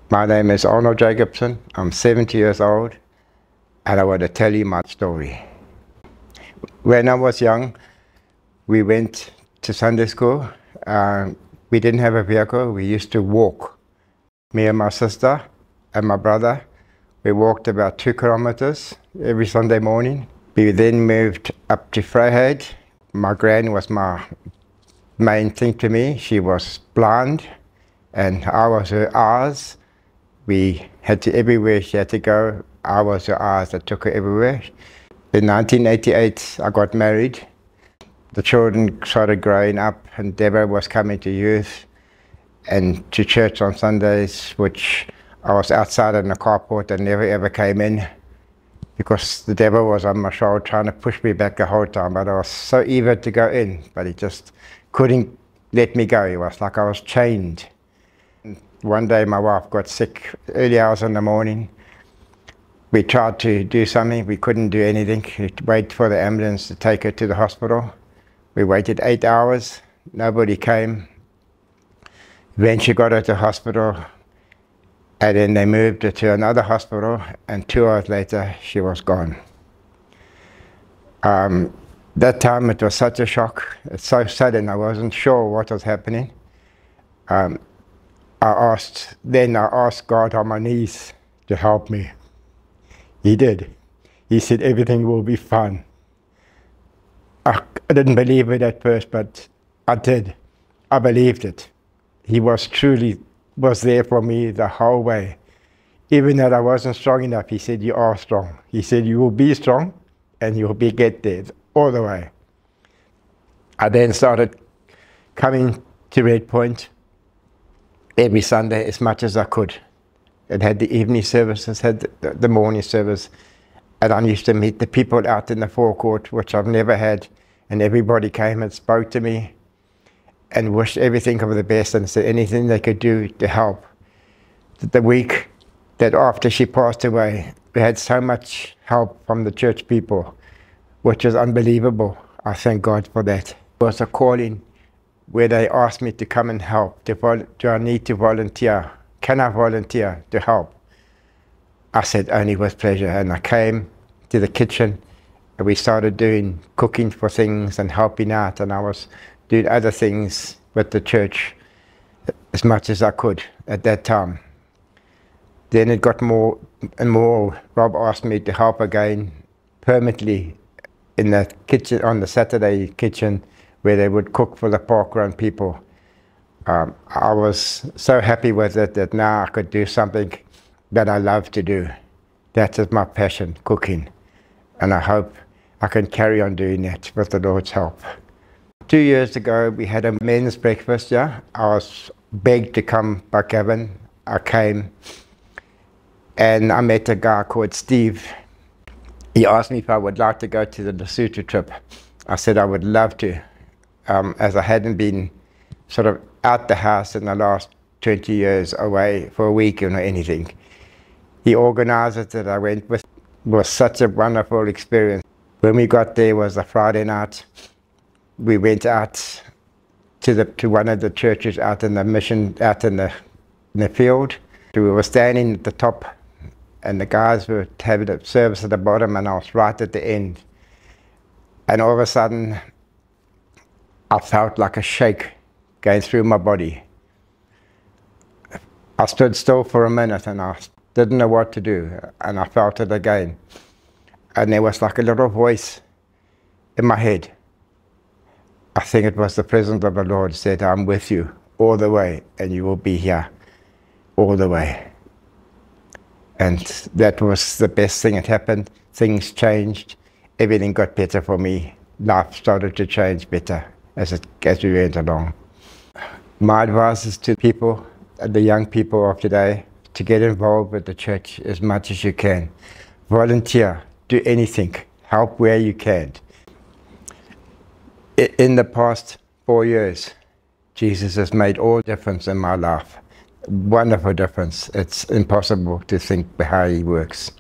My name is Arnold Jacobsen. I'm 70 years old, and I want to tell you my story. When I was young, we went to Sunday school. We didn't have a vehicle. We used to walk. Me and my sister and my brother, we walked about 2 kilometers every Sunday morning. We then moved up to Vryheid. My gran was my main thing to me. She was blind, and I was her eyes. We had to, everywhere she had to go, I was her eyes that took her everywhere. In 1988, I got married. The children started growing up, and Deborah was coming to youth and to church on Sundays, which I was outside in the carport and never ever came in because the devil was on my shoulder trying to push me back the whole time. But I was so eager to go in, but he just couldn't let me go. It was like I was chained. One day my wife got sick, early hours in the morning. We tried to do something, we couldn't do anything. We waited for the ambulance to take her to the hospital. We waited 8 hours, nobody came. Then she got her to the hospital, and then they moved her to another hospital, and 2 hours later she was gone. That time it was such a shock. It's so sudden, I wasn't sure what was happening. I asked God on my knees to help me. He did. He said everything will be fine. I didn't believe it at first, but I did. I believed it. He was truly there for me the whole way. Even though I wasn't strong enough, he said, you are strong. He said, you will be strong and you will get there all the way. I then started coming to Red Point every Sunday as much as I could. It had the evening services, had the morning service, and I used to meet the people out in the forecourt, which I've never had, and everybody came and spoke to me and wished everything of the best and said anything they could do to help. The week that after she passed away, we had so much help from the church people, which was unbelievable. I thank God for that. It was a calling where they asked me to come and help. Do I need to volunteer? Can I volunteer to help? I said only with pleasure, and I came to the kitchen and we started doing cooking for things and helping out, and I was doing other things with the church as much as I could at that time. Then it got more and more. Rob asked me to help again permanently in the kitchen, on the Saturday kitchen, where they would cook for the parkrun people. I was so happy with it that now I could do something that I love to do. That is my passion, cooking. And I hope I can carry on doing that with the Lord's help. 2 years ago, we had a men's breakfast, yeah. I was begged to come by Kevin. I came, and I met a guy called Steve. He asked me if I would like to go to the Lesotho trip. I said I would love to, as I hadn't been sort of out the house in the last 20 years away for a week or anything. He organized it that I went with. It was such a wonderful experience. When we got there, it was a Friday night. We went out to one of the churches out in the mission, out in the field. We were standing at the top, and the guys were having a service at the bottom, and I was right at the end. And all of a sudden, I felt like a shake going through my body. I stood still for a minute and I didn't know what to do, and I felt it again. And there was like a little voice in my head. I think it was the presence of the Lord said, I'm with you all the way, and you will be here all the way. And that was the best thing that happened. Things changed. Everything got better for me. Life started to change better as we went along. My advice is to people, the young people of today, to get involved with the church as much as you can. Volunteer, do anything, help where you can. In the past 4 years, Jesus has made all difference in my life. Wonderful difference. It's impossible to think how he works.